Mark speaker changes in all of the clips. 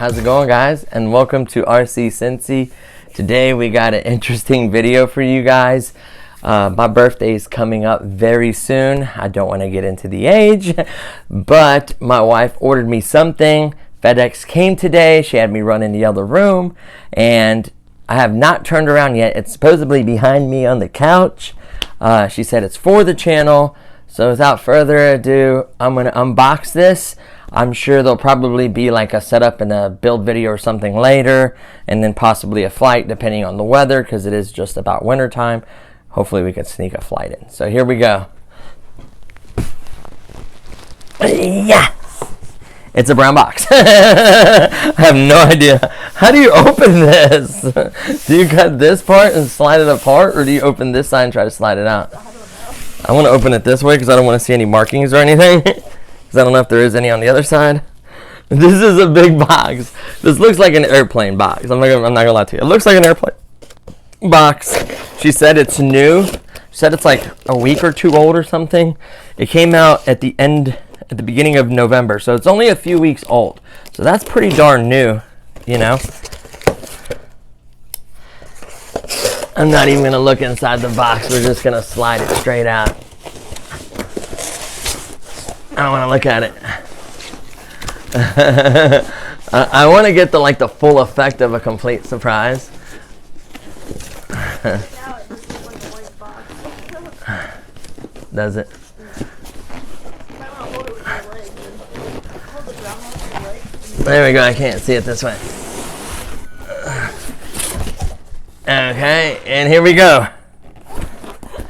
Speaker 1: how's it going, guys? And welcome to RC Cincy. Today we got an interesting video for you guys. My birthday is coming up very soon. I don't want to get into the age, but my wife ordered me something. FedEx came today. She had me run in the other room, and I have not turned around yet. It's supposedly behind me on the couch. She said it's for the channel. So without further ado, I'm going to unbox this. I'm sure there'll probably be like a setup and a build video or something later, and then possibly a flight depending on the weather, because it is just about winter time. Hopefully we can sneak a flight in. So here we go. Yeah, it's a brown box. I have no idea. How do you open this? Do you cut this part and slide it apart, or do you open this side and try to slide it out? I want to open it this way because I don't want to see any markings or anything. I don't know if there is any on the other side. This is a big box. This looks like an airplane box. I'm not gonna lie to you. It looks like an airplane box. She said it's new. She said it's like a week or two old or something. It came out at the beginning of November, so it's only a few weeks old. So that's pretty darn new, you know. I'm not even gonna look inside the box. We're just gonna slide it straight out. I don't want to look at it. I want to get the full effect of a complete surprise. Does it? There we go. I can't see it this way. Okay, and here we go.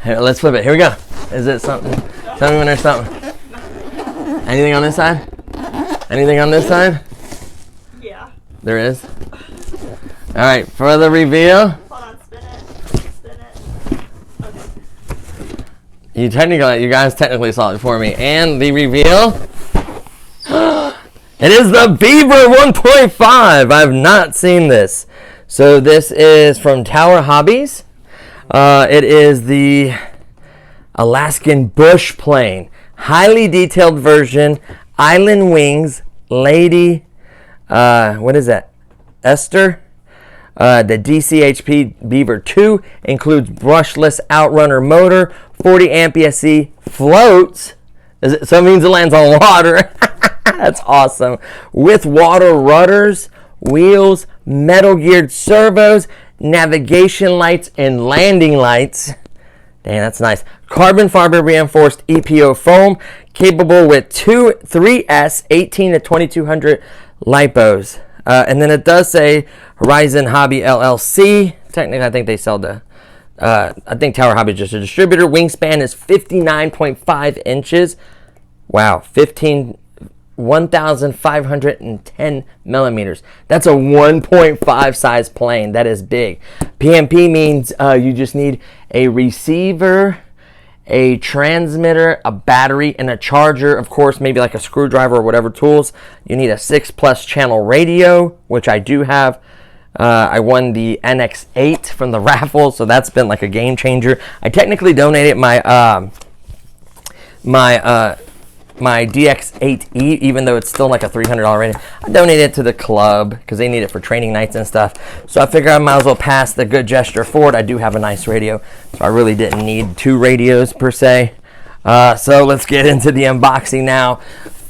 Speaker 1: Here, let's flip it. Here we go. Is it something? Tell me when there's something. Anything on this side? Anything on this side?
Speaker 2: Yeah.
Speaker 1: There is? All right, for the reveal.
Speaker 2: Hold on, spin it. Spin it. Okay.
Speaker 1: You guys technically saw it for me. And the reveal. It is the Beaver 1.5. I've not seen this. So this is from Tower Hobbies. It is the Alaskan bush plane. Highly detailed version, island wings, lady, what is that? Esther. The DCHP Beaver 2 includes brushless outrunner motor, 40 amp ESC, floats. So it means it lands on water. That's awesome. With water rudders, wheels, metal geared servos, navigation lights, and landing lights. Dang, that's nice. Carbon fiber reinforced EPO foam, capable with 3S 18 to 2200 lipos. And then it does say Horizon Hobby LLC. Technically, I think they sell the, I think Tower Hobby is just a distributor. Wingspan is 59.5 inches. Wow, 1,510 millimeters. That's a 1.5 size plane. That is big. PMP means you just need a receiver, a transmitter, a battery, and a charger. Of course, maybe like a screwdriver or whatever tools. You need a 6+ channel radio, which I do have. I won the NX8 from the raffle, so that's been like a game changer. I technically donated my my DX8E, even though it's still like a $300 rating. I donated it to the club because they need it for training nights and stuff. So I figured I might as well pass the good gesture forward. I do have a nice radio, so I really didn't need 2 radios per se. So let's get into the unboxing now.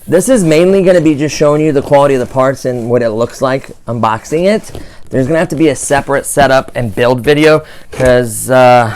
Speaker 1: This is mainly going to be just showing you the quality of the parts and what it looks like unboxing it. There's going to have to be a separate setup and build video because I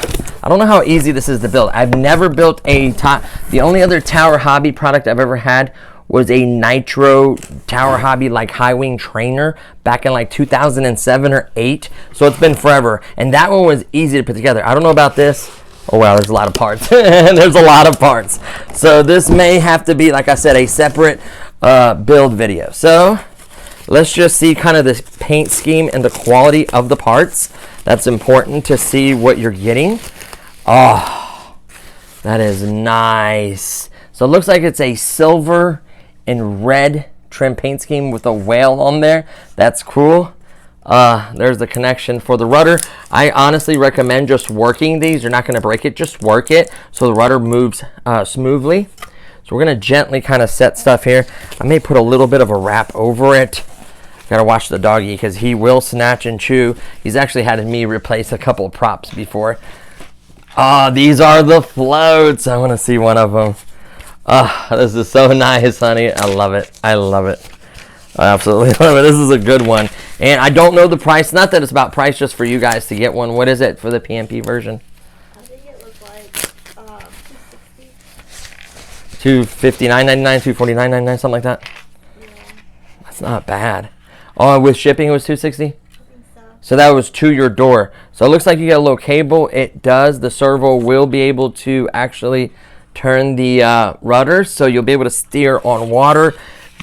Speaker 1: don't know how easy this is to build. I've never built the only other Tower Hobby product I've ever had was a Nitro Tower Hobby like high wing trainer back in like 2007 or 8. So it's been forever. And that one was easy to put together. I don't know about this. Oh wow, there's a lot of parts. There's a lot of parts. So this may have to be, like I said, a separate build video. So let's just see kind of the paint scheme and the quality of the parts. That's important to see what you're getting. Oh, that is nice. So it looks like it's a silver and red trim paint scheme with a whale on there. That's cool. There's the connection for the rudder. I honestly recommend just working these. You're not going to break it. Just work it so the rudder moves smoothly. So we're going to gently kind of set stuff here. I may put a little bit of a wrap over it. Gotta watch the doggy because he will snatch and chew. He's actually had me replace a couple of props before. These are the floats. I want to see one of them. This is so nice, honey. I love it. I love it. I absolutely love it. This is a good one. And I don't know the price. Not that it's about price, just for you guys to get one. What is it for the PMP version?
Speaker 2: I think it was like
Speaker 1: $259.99, $249.99, something like that.
Speaker 2: Yeah,
Speaker 1: That's not bad. Oh, with shipping it was $260.
Speaker 2: I think so.
Speaker 1: So that was to your door. So it looks like you get a little cable. It does. The servo will be able to actually turn the rudder, so you'll be able to steer on water.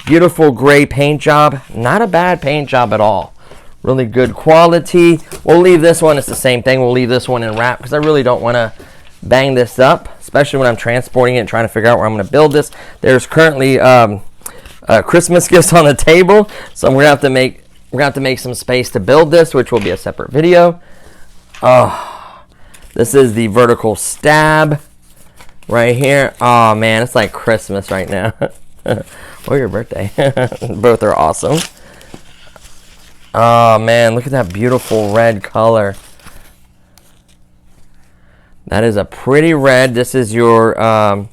Speaker 1: Beautiful gray paint job. Not a bad paint job at all. Really good quality. We'll leave this one. It's the same thing. We'll leave this one in wrap because I really don't want to bang this up, especially when I'm transporting it and trying to figure out where I'm going to build this. There's currently Christmas gifts on the table, so we're gonna have to make some space to build this, which will be a separate video. This is the vertical stab right here. Oh man, it's like Christmas right now. Or your birthday. Both are awesome. Oh man, look at that beautiful red color. That is a pretty red. This is your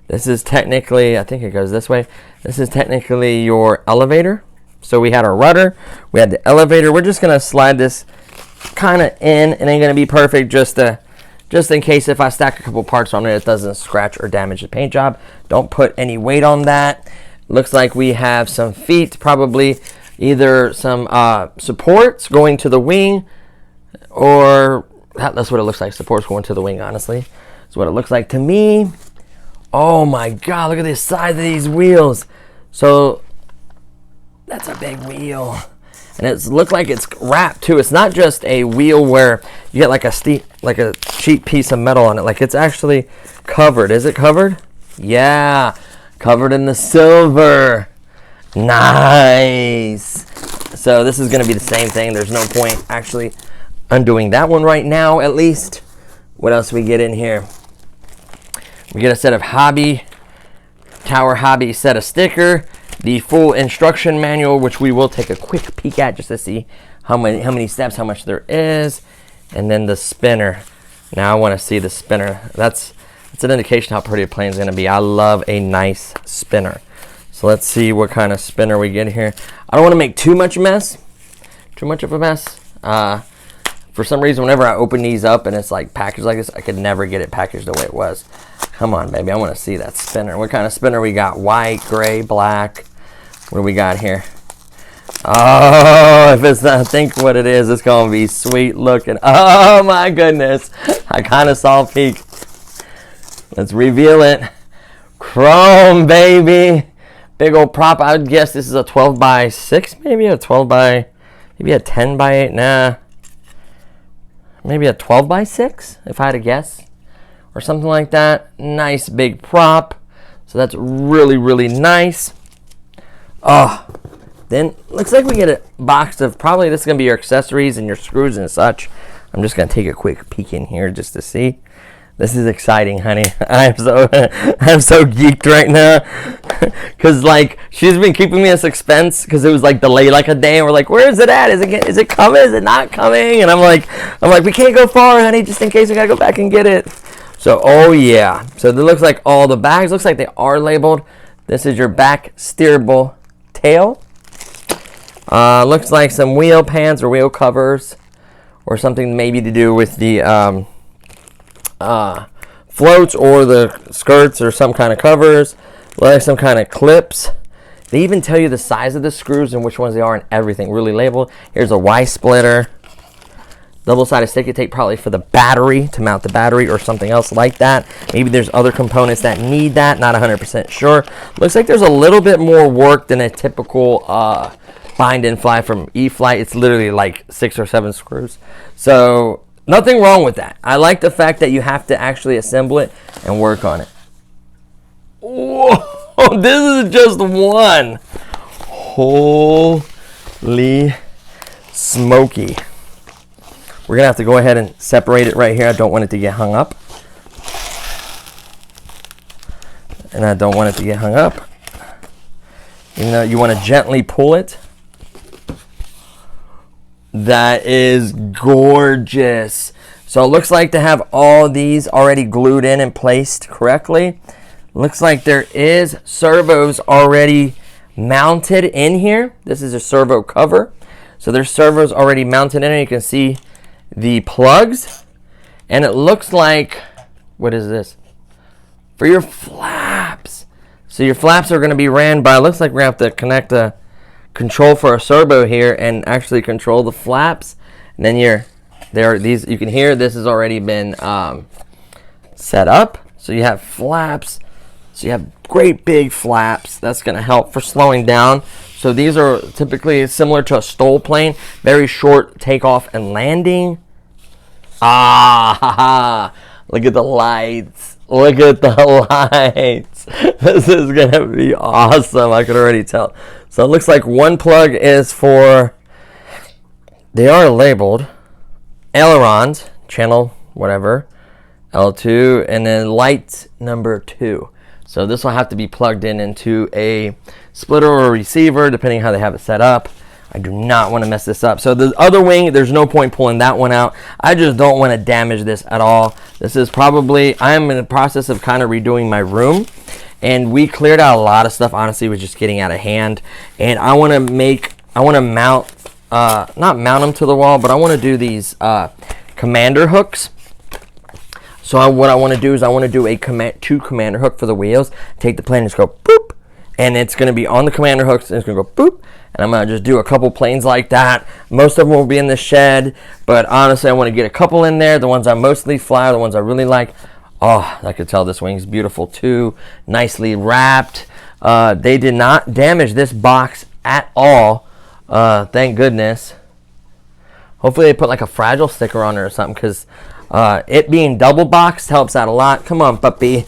Speaker 1: this is technically, I think it goes this way. This is technically your elevator. So we had our rudder, we had the elevator. We're just gonna slide this kind of in. It ain't gonna be perfect, just in case if I stack a couple parts on it, it doesn't scratch or damage the paint job. Don't put any weight on that. Looks like we have some feet, probably either some supports going to the wing, or that's what it looks like. Supports going to the wing, honestly. That's what it looks like to me. Oh my God, look at the size of these wheels. So that's a big wheel. And it's look like it's wrapped too. It's not just a wheel where you get like a cheap piece of metal on it. Like it's actually covered. Is it covered? Yeah, covered in the silver. Nice. So this is going to be the same thing. There's no point actually undoing that one right now, at least. What else do we get in here? We get a set of Tower Hobby set of sticker. The full instruction manual, which we will take a quick peek at just to see how many steps, how much there is. And then the spinner. Now I want to see the spinner. That's an indication how pretty a plane is going to be. I love a nice spinner. So let's see what kind of spinner we get here. I don't want to make too much of a mess. For some reason, whenever I open these up and it's like packaged like this, I could never get it packaged the way it was. Come on, baby. I want to see that spinner. What kind of spinner we got? White, gray, black. What do we got here? Oh, if it's not, I think what it is, it's going to be sweet looking. Oh, my goodness. I kind of saw a peek. Let's reveal it. Chrome, baby. Big old prop. I would guess this is a 12 by 6, maybe a 12 by, maybe a 10 by 8. Nah. Maybe a 12 by 6, if I had to guess. Or something like that. Nice big prop. So that's really, really nice. Oh, then looks like we get a box of, probably this is going to be your accessories and your screws and such. I'm just going to take a quick peek in here just to see. This is exciting, honey. I'm so geeked right now. Because, like, she's been keeping me in suspense because it was, like, delayed like a day. And we're like, where is it at? Is it coming? Is it not coming? And I'm like, we can't go far, honey, just in case we got to go back and get it. So, oh, yeah. So, it looks like all the bags, looks like they are labeled. This is your back steerable tail. Looks like some wheel pans or wheel covers or something maybe to do with the floats or the skirts or some kind of covers. Like some kind of clips. They even tell you the size of the screws and which ones they are and everything really labeled. Here's a Y splitter. Double-sided sticky tape probably for the battery, to mount the battery or something else like that. Maybe there's other components that need that. Not 100% sure. Looks like there's a little bit more work than a typical bind and fly from E-Flight. It's literally like 6 or 7 screws. So nothing wrong with that. I like the fact that you have to actually assemble it and work on it. Whoa, this is just one. Holy smoky. We're going to have to go ahead and separate it right here. I don't want it to get hung up. And I don't want it to get hung up. You know, you want to gently pull it. That is gorgeous. So it looks like to have all these already glued in and placed correctly. Looks like there is servos already mounted in here. This is a servo cover. So there's servos already mounted in here. You can see the plugs. And it looks like, what is this? For your flaps. So your flaps are going to be ran by, looks like we're going to have to connect a control for a servo here and actually control the flaps. And then these, you can hear this has already been set up. So you have flaps. So you have great big flaps. That's going to help for slowing down. So these are typically similar to a STOL plane. Very short takeoff and landing. Look at the lights. Look at the lights. This is going to be awesome. I can already tell. So it looks like one plug is for, they are labeled, ailerons, channel, whatever, L2, and then light number 2. So this will have to be plugged into a splitter or a receiver, depending how they have it set up. I do not want to mess this up. So the other wing, there's no point pulling that one out. I just don't want to damage this at all. This is probably, I am in the process of kind of redoing my room. And we cleared out a lot of stuff. Honestly, it was just getting out of hand. And I want to mount, not mount them to the wall, but I want to do these commander hooks. So what I want to do is I want to do a two commander hook for the wheels. Take the plane and just go boop. And it's going to be on the commander hooks and it's going to go boop. And I'm going to just do a couple planes like that. Most of them will be in the shed. But honestly, I want to get a couple in there. The ones I mostly fly are the ones I really like. Oh, I could tell this wing's beautiful too. Nicely wrapped. They did not damage this box at all. Thank goodness. Hopefully they put like a fragile sticker on it or something, because it being double boxed helps out a lot. Come on, puppy.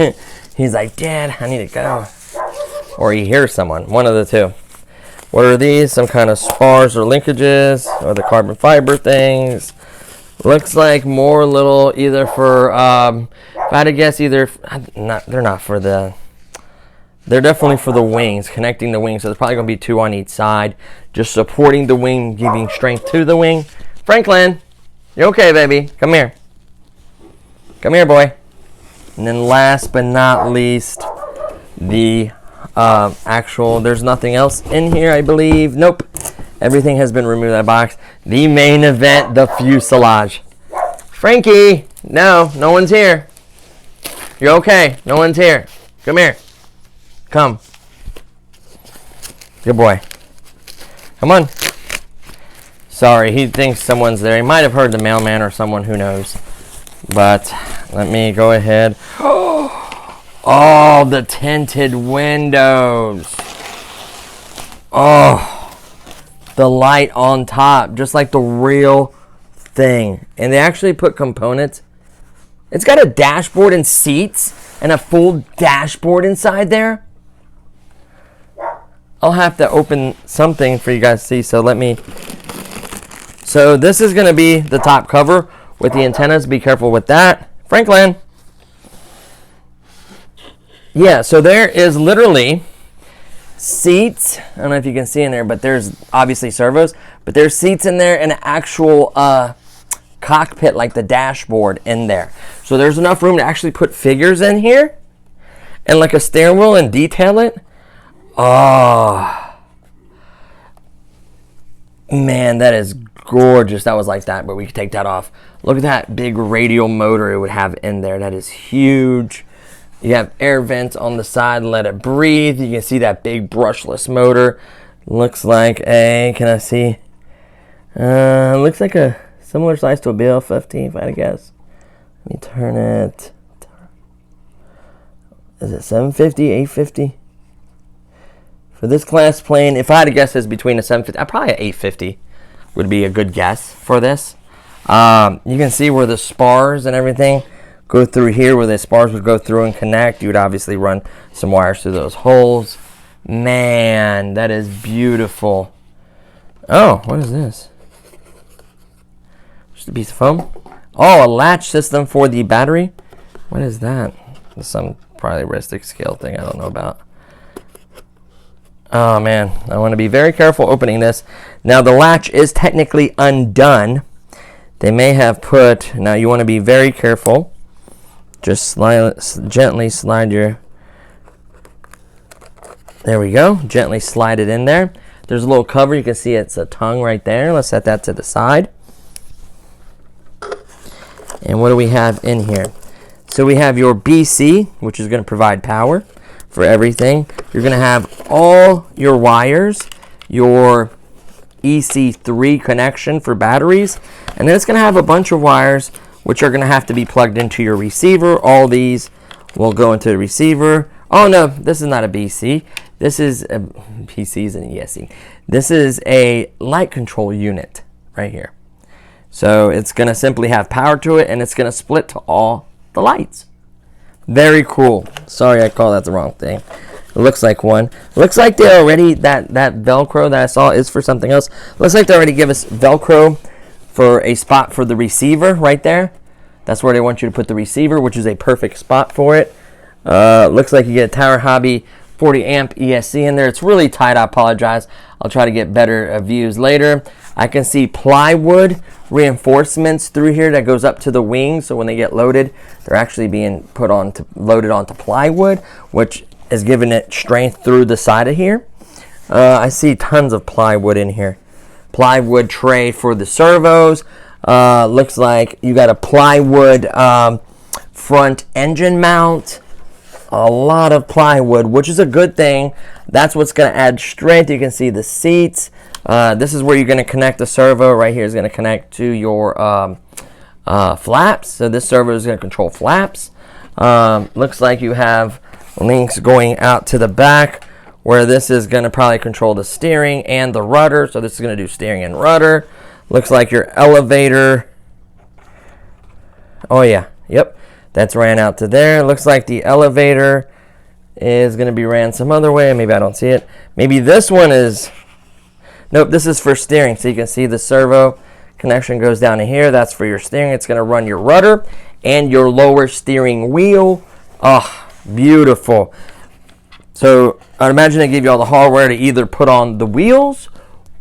Speaker 1: He's like, Dad, I need to go. Or he hears someone. One of the two. What are these? Some kind of spars or linkages, or the carbon fiber things. Looks like more little, either for, if I had to guess, either, they're not for the, they're definitely for the wings, connecting the wings. So there's probably going to be 2 on each side, just supporting the wing, giving strength to the wing. Franklin, you okay, baby? Come here. Come here, boy. And then last but not least, the actual, there's nothing else in here, I believe. Nope. Everything has been removed out of the box. The main event, the fuselage. Frankie, no one's here. You're okay. No one's here. Come here. Come. Good boy. Come on. Sorry, he thinks someone's there. He might have heard the mailman or someone, who knows. But let me go ahead. Oh, the tinted windows. Oh. The light on top, just like the real thing. And they actually put components. It's got a dashboard and seats and a full dashboard inside there. I'll have to open something for you guys to see. So so this is going to be the top cover with the antennas. Be careful with that. Franklin. Yeah, so there is literally seats. I don't know if you can see in there, but there's obviously servos, but there's seats in there and an actual cockpit, like the dashboard in there. So there's enough room to actually put figures in here and like a steering wheel and detail it. Oh man, that is gorgeous. That was like that, but we could take that off. Look at that big radial motor it would have in there. That is huge. You have air vents on the side, let it breathe. You can see that big brushless motor. Looks like a, can I see? Looks like a similar size to a BL-15, if I had to guess. Let me turn it. Is it 750, 850? For this class plane, if I had to guess, it's between a 750, probably an 850 would be a good guess for this. You can see where the spars and everything go through here, where the spars would go through and connect. You would obviously run some wires through those holes. Man, that is beautiful. Oh, what is this? Just a piece of foam. Oh, a latch system for the battery. What is that? Some probably Ristic scale thing I don't know about. Oh man, I want to be very careful opening this. Now the latch is technically undone. They may have put, now you want to be very careful. Just gently slide your, there we go, gently slide it in there. There's a little cover, you can see it's a tongue right there. Let's set that to the side. And what do we have in here? So we have your BC, which is going to provide power for everything. You're going to have all your wires, your EC3 connection for batteries, and then it's going to have a bunch of wires which are going to have to be plugged into your receiver. All these will go into the receiver. Oh no, this is not a BC. This is a PC's and ESC. This is a light control unit right here. So it's going to simply have power to it, and it's going to split to all the lights. Very cool. Sorry, I called that the wrong thing. It looks like one. It looks like they already, that Velcro that I saw is for something else. Looks like they already give us Velcro for a spot for the receiver right there. That's where they want you to put the receiver, which is a perfect spot for it. Looks like you get a Tower Hobby 40 amp ESC in there. It's really tight. I apologize. I'll try to get better views later. I can see plywood reinforcements through here that goes up to the wings. So when they get loaded, they're actually being loaded onto plywood, which is giving it strength through the side of here. I see tons of plywood in here. Plywood tray for the servos. Looks like you got a plywood front engine mount. A lot of plywood, which is a good thing. That's what's going to add strength. You can see the seats. This is where you're going to connect the servo. Right here is going to connect to your flaps. So this servo is going to control flaps. Looks like you have links going out to the back, where this is going to probably control the steering and the rudder. So this is going to do steering and rudder. Looks like your elevator. Oh yeah, yep. That's ran out to there. Looks like the elevator is going to be ran some other way. Maybe I don't see it. Maybe this one is... Nope, this is for steering. So you can see the servo connection goes down to here. That's for your steering. It's going to run your rudder and your lower steering wheel. Oh, beautiful. So I'd imagine they give you all the hardware to either put on the wheels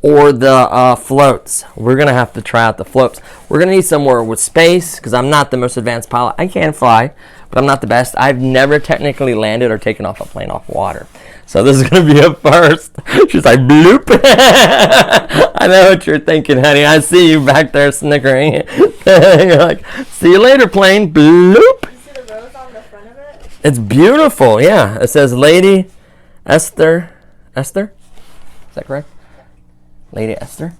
Speaker 1: or the floats. We're going to have to try out the floats. We're going to need somewhere with space, because I'm not the most advanced pilot. I can fly, but I'm not the best. I've never technically landed or taken off a plane off water. So this is going to be a first. She's like, bloop. I know what you're thinking, honey. I see you back there snickering. You're like, see you later, plane. Bloop.
Speaker 2: You see the rose on the front of it?
Speaker 1: It's beautiful, yeah. It says Lady Esther. Esther? Is that correct? Lady Esther.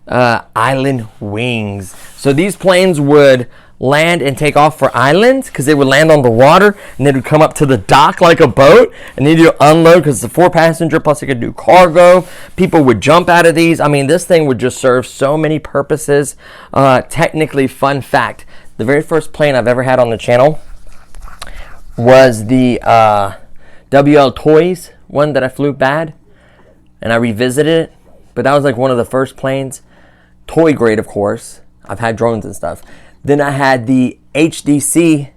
Speaker 1: Island wings. So these planes would land and take off for islands, because they would land on the water and they would come up to the dock like a boat, and then you unload, because it's a 4-passenger, plus you could do cargo. People would jump out of these. I mean, this thing would just serve so many purposes. Technically, fun fact, the very first plane I've ever had on the channel was the WL Toys one that I flew bad, and I revisited it. But that was like one of the first planes, toy grade, of course. I've had drones and stuff. Then I had the HDC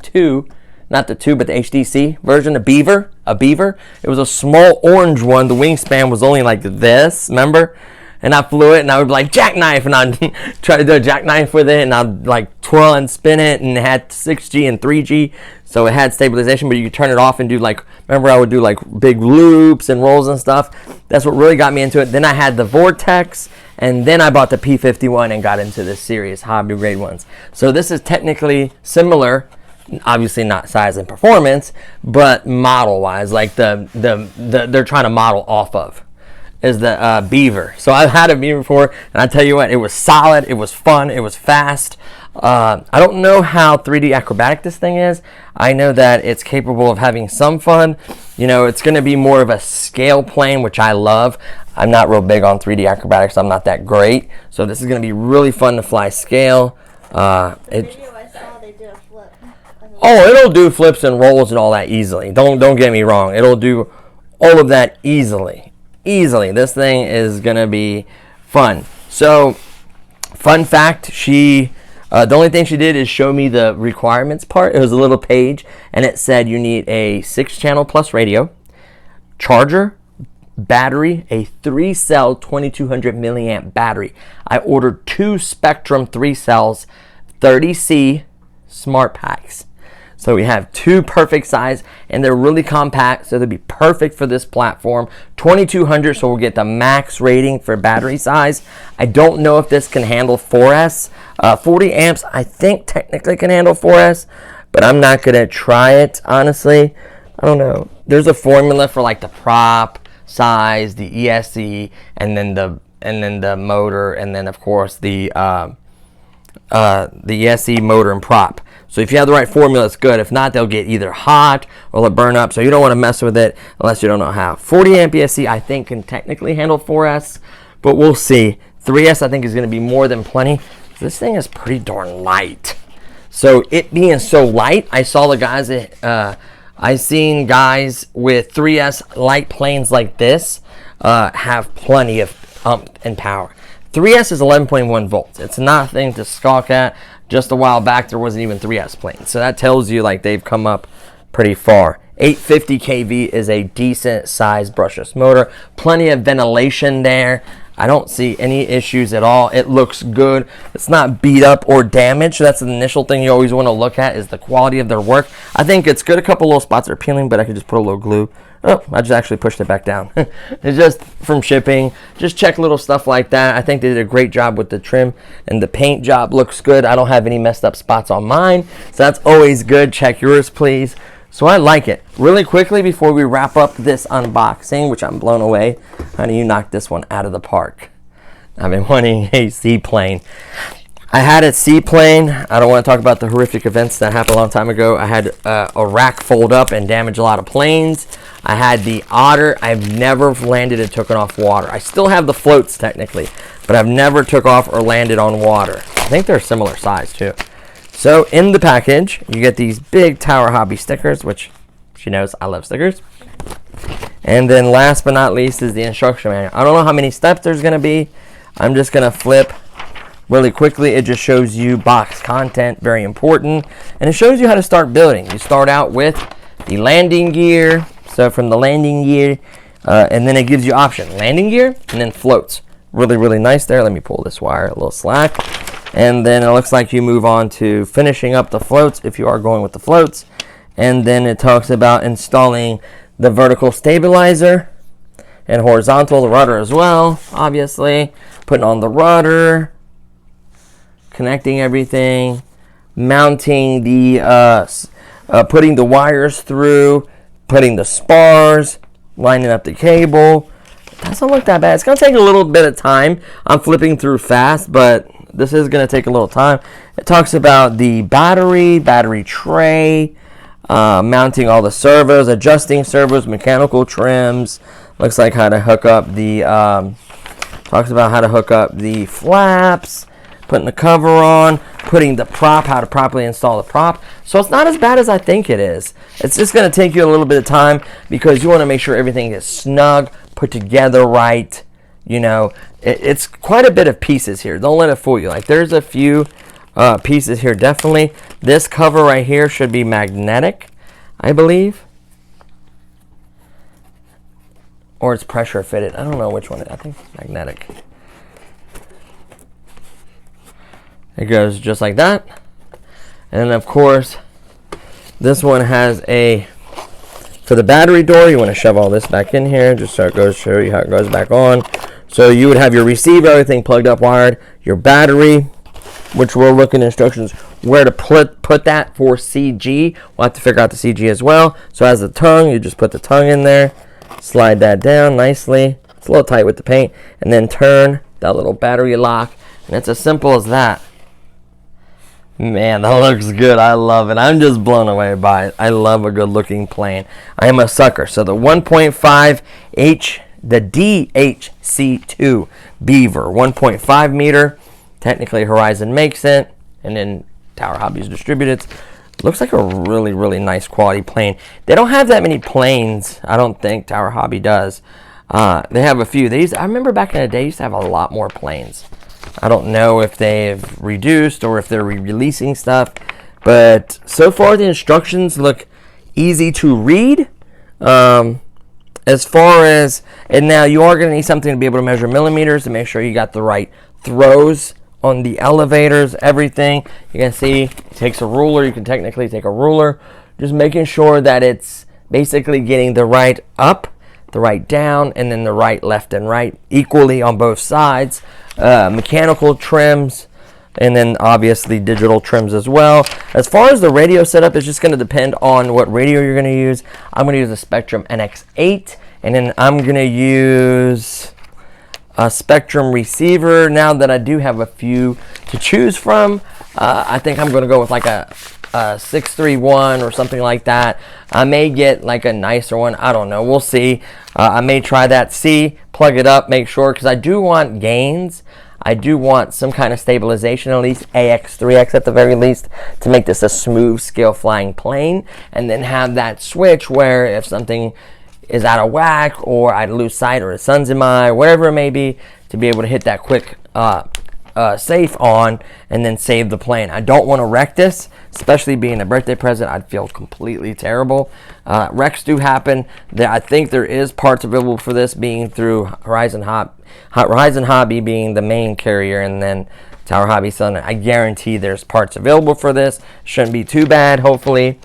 Speaker 1: 2, not the 2, but the HDC version, a Beaver. It was a small orange one. The wingspan was only like this, remember? And I flew it, and I would be like jackknife, and I'd try to do a jackknife with it, and I'd like twirl and spin it, and it had 6G and 3G, so it had stabilization, but you could turn it off and do like, remember I would do like big loops and rolls and stuff. That's what really got me into it. Then I had the Vortex, and then I bought the P51 and got into the serious hobby grade ones. So this is technically similar, obviously not size and performance, but model-wise, like they're trying to model off of is the Beaver. So I've had a Beaver before, and I tell you what, it was solid, it was fun, it was fast. I don't know how 3D acrobatic this thing is. I know that it's capable of having some fun. You know, it's going to be more of a scale plane, which I love. I'm not real big on 3D acrobatics. I'm not that great. So this is going to be really fun to fly scale.
Speaker 2: The video I saw, they did a flip.
Speaker 1: Oh, it'll do flips and rolls and all that easily. Don't get me wrong. It'll do all of that easily. This thing is going to be fun. So, fun fact, the only thing she did is show me the requirements part. It was a little page, and it said you need a 6-channel plus radio, charger, battery, a 3-cell 2200 milliamp battery. I ordered 2 Spectrum 3 cells 30C smart packs. So we have 2 perfect size, and they're really compact, so they'll be perfect for this platform. 2200, so we'll get the max rating for battery size. I don't know if this can handle 4S. 40 amps, I think technically can handle 4S, but I'm not gonna try it, honestly. I don't know. There's a formula for like the prop size, the ESC, and then the motor, and then of course the ESC, motor, and prop. So if you have the right formula, it's good. If not, they'll get either hot or they'll burn up. So you don't want to mess with it unless you don't know how. 40 amp ESC, I think, can technically handle 4S, but we'll see. 3S, I think, is going to be more than plenty. This thing is pretty darn light. So it being so light, I saw the guys that I seen guys with 3S light planes like this have plenty of oomph and power. 3S is 11.1 volts. It's nothing to scoff at. Just a while back, there wasn't even 3S planes. So that tells you like they've come up pretty far. 850 kV is a decent sized brushless motor. Plenty of ventilation there. I don't see any issues at all. It looks good. It's not beat up or damaged. That's the initial thing you always want to look at, is the quality of their work. I think it's good. A couple little spots are peeling, but I could just put a little glue. Oh, I just actually pushed it back down. It's just from shipping. Just check little stuff like that. I think they did a great job with the trim, and the paint job looks good. I don't have any messed up spots on mine, so that's always good. Check yours, please. So I like it. Really quickly before we wrap up this unboxing, which I'm blown away. Honey, you knocked this one out of the park. I've been wanting a seaplane. I had a seaplane. I don't want to talk about the horrific events that happened a long time ago. I had a rack fold up and damage a lot of planes. I had the Otter. I've never landed and taken off water. I still have the floats technically, but I've never took off or landed on water. I think they're similar size too. So in the package, you get these big Tower Hobby stickers, which she knows I love stickers. And then last but not least is the instruction manual. I don't know how many steps there's going to be. I'm just going to flip really quickly. It just shows you box content, very important. And it shows you how to start building. You start out with the landing gear. So from the landing gear, and then it gives you option, landing gear and then floats. Really, really nice there. Let me pull this wire a little slack. And then it looks like you move on to finishing up the floats if you are going with the floats. And then it talks about installing the vertical stabilizer and horizontal, the rudder as well, obviously. Putting on the rudder, connecting everything, mounting the, putting the wires through, putting the spars, lining up the cable. Doesn't look that bad. It's going to take a little bit of time. I'm flipping through fast, but this is going to take a little time. It talks about the battery tray, mounting all the servos, adjusting servos, mechanical trims. Looks like how to hook up the, talks about how to hook up the flaps, putting the cover on, putting the prop, how to properly install the prop. So it's not as bad as I think it is. It's just going to take you a little bit of time because you want to make sure everything is snug, put together right. You know, it's quite a bit of pieces here. Don't let it fool you. Like, there's a few pieces here, definitely. This cover right here should be magnetic, I believe. Or it's pressure fitted. I don't know which one. I think it's magnetic. It goes just like that. And then, of course, this one has a, for the battery door, you want to shove all this back in here just so it goes, show you how it goes back on. So you would have your receiver, everything plugged up, wired, your battery, which we'll look in instructions where to put that for CG. We'll have to figure out the CG as well. So as the tongue, you just put the tongue in there, slide that down nicely. It's a little tight with the paint. And then turn that little battery lock. And it's as simple as that. Man, that looks good. I love it. I'm just blown away by it. I love a good looking plane. I am a sucker. So the 1.5H, the DHC2 Beaver, 1.5 meter. Technically Horizon makes it, and then Tower Hobbies distributes it. Looks like a really, really nice quality plane. They don't have that many planes. I don't think Tower Hobby does. They have a few. I remember back in the day, they used to have a lot more planes. I don't know if they've reduced or if they're re-releasing stuff, but so far the instructions look easy to read. as far as, and now you are going to need something to be able to measure millimeters to make sure you got the right throws on the elevators, everything. You can see it takes a ruler. You can technically take a ruler. Just making sure that it's basically getting the right up, the right down, and then the right left and right equally on both sides. Mechanical trims, and then obviously digital trims as well. As far as the radio setup, it's just going to depend on what radio you're going to use. I'm going to use a Spectrum NX8, and then I'm going to use a Spectrum receiver. Now that I do have a few to choose from, I think I'm going to go with like a 631 or something like that. I may get like a nicer one. I don't know. We'll see. I may try that. Plug it up, make sure, because I do want gains. I do want some kind of stabilization, at least AX, 3X at the very least, to make this a smooth scale flying plane, and then have that switch where if something is out of whack or I lose sight or the sun's in my eye, whatever it may be, to be able to hit that quick safe on and then save the plane. I don't want to wreck this, especially being a birthday present. I'd feel completely terrible. Wrecks do happen. I think there is parts available for this, being through Horizon Hobby being the main carrier, and then Tower Hobby selling it. I guarantee there's parts available for this. Shouldn't be too bad, hopefully.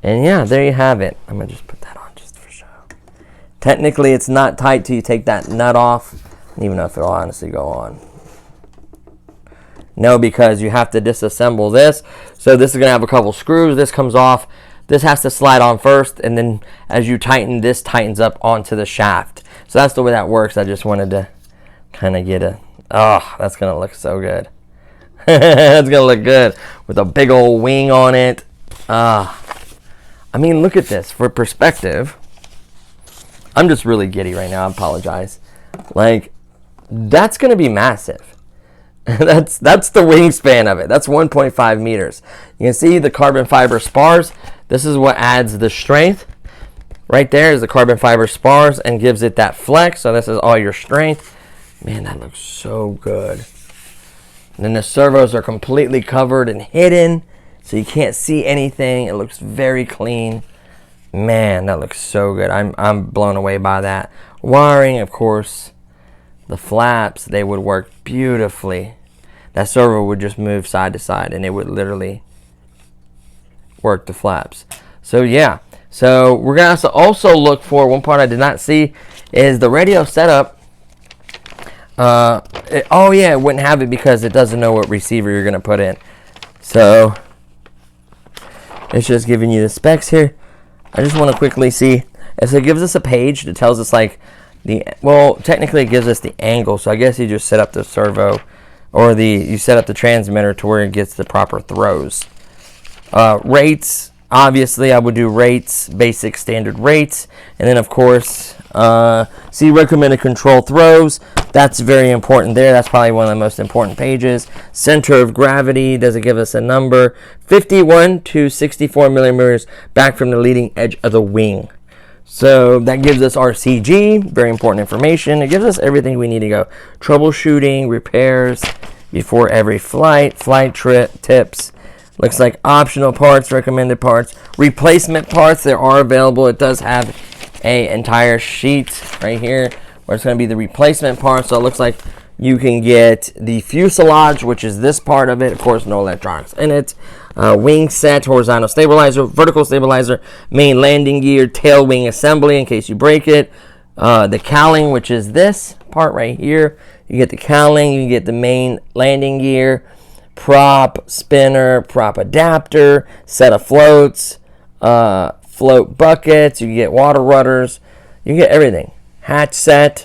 Speaker 1: And yeah, there you have it. I'm gonna just put that on just for show. Technically, it's not tight till you take that nut off. I don't even know if it'll honestly go on. No, because you have to disassemble this. So this is going to have a couple screws. This comes off. This has to slide on first, and then as you tighten, this tightens up onto the shaft. So that's the way that works. I just wanted to kind of get a... Oh, that's going to look so good. That's going to look good with a big old wing on it. I mean, look at this. For perspective, I'm just really giddy right now. I apologize. Like, that's going to be massive. That's the wingspan of it. That's 1.5 meters. You can see the carbon fiber spars. This is what adds the strength. Right there is the carbon fiber spars and gives it that flex. So this is all your strength. Man, that looks so good. And then the servos are completely covered and hidden, so you can't see anything. It looks very clean. Man, that looks so good. I'm blown away by that. Wiring, of course. The flaps, they would work beautifully. That servo would just move side to side, and it would literally work the flaps. So yeah, so we're going to also look for, one part I did not see is the radio setup. Oh yeah, it wouldn't have it because it doesn't know what receiver you're going to put in. So it's just giving you the specs here. I just want to quickly see. So it gives us a page that tells us like well, technically it gives us the angle, so I guess you just set up the servo, or you set up the transmitter to where it gets the proper throws. Rates, obviously I would do rates, basic standard rates, and then of course, see recommended control throws. That's very important there. That's probably one of the most important pages. Center of gravity, does it give us a number? 51 to 64 millimeters back from the leading edge of the wing. So that gives us RCG, very important information. It gives us everything we need to go. Troubleshooting, repairs before every flight, tips. Looks like optional parts, recommended parts. Replacement parts, there are available. It does have an entire sheet right here where it's going to be the replacement parts. So it looks like you can get the fuselage, which is this part of it. Of course, no electronics in it. Wing set, horizontal stabilizer, vertical stabilizer, main landing gear, tail wing assembly in case you break it. The cowling, which is this part right here. You get the cowling, you get the main landing gear, prop, spinner, prop adapter, set of floats, float buckets, you get water rudders, you get everything. Hatch set.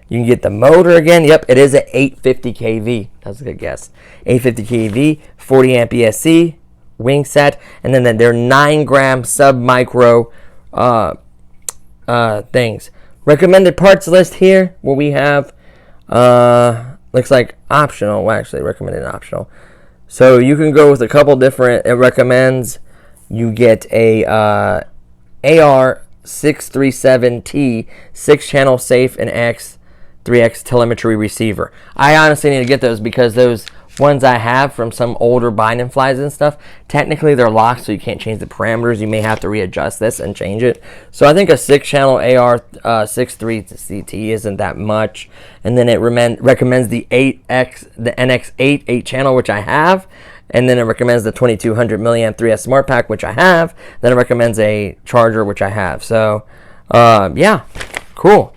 Speaker 1: You can get the motor again. Yep, it is at 850 kV. That's a good guess. 850 kV, 40 amp ESC, wing set, and then they're 9-gram sub-micro things. Recommended parts list here, what we have, looks like optional. Well, actually, recommended optional. So you can go with a couple different, it recommends you get a AR637T 6-channel safe and 3X telemetry receiver. I honestly need to get those because those ones I have from some older binding flies and stuff, technically they're locked, so you can't change the parameters. You may have to readjust this and change it. So I think a 6-channel AR63 CT isn't that much. And then it recommends the NX8 8-channel, which I have. And then it recommends the 2200 milliamp 3S Smart Pack, which I have. Then it recommends a charger, which I have. So, yeah, cool.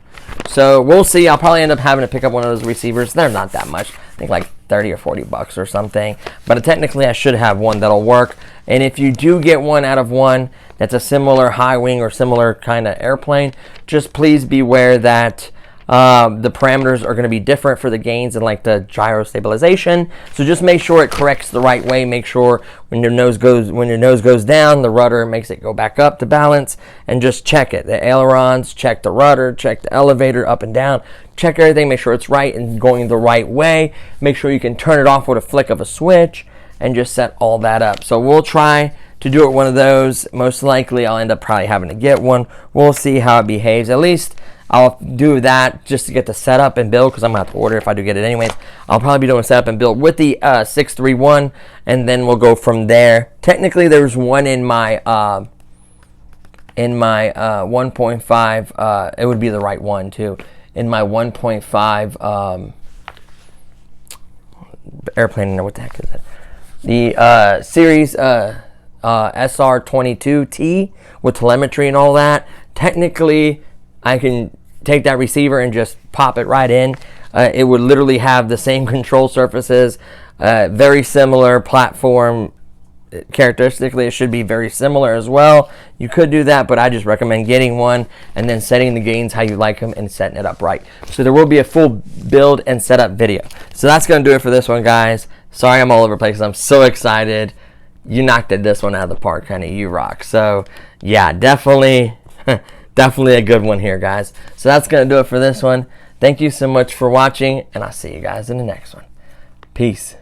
Speaker 1: So we'll see. I'll probably end up having to pick up one of those receivers. They're not that much. I think like 30 or 40 bucks or something. But technically, I should have one that'll work. And if you do get one out of one that's a similar high wing or similar kind of airplane, just please beware that the parameters are going to be different for the gains and like the gyro stabilization. So just make sure it corrects the right way. Make sure when your nose goes down, the rudder makes it go back up to balance, and just check it. The ailerons, check the rudder, check the elevator up and down, check everything, make sure it's right and going the right way. Make sure you can turn it off with a flick of a switch and just set all that up. So we'll try to do it one of those. Most likely I'll end up probably having to get one. We'll see how it behaves. At least I'll do that just to get the setup and build, because I'm going to have to order if I do get it anyways. I'll probably be doing setup and build with the 631, and then we'll go from there. Technically, there's one in my 1.5. It would be the right one, too. In my 1.5 airplane, what the heck is it? The Series SR22T with telemetry and all that. Technically, I can take that receiver and just pop it right in. It would literally have the same control surfaces, very similar platform. Characteristically, it should be very similar as well. You could do that, but I just recommend getting one and then setting the gains how you like them and setting it up right. So there will be a full build and setup video. So that's going to do it for this one, guys. Sorry I'm all over the place. I'm so excited. You knocked this one out of the park, honey. You rock. So, yeah, definitely... Definitely a good one here, guys. So that's going to do it for this one. Thank you so much for watching, and I'll see you guys in the next one. Peace.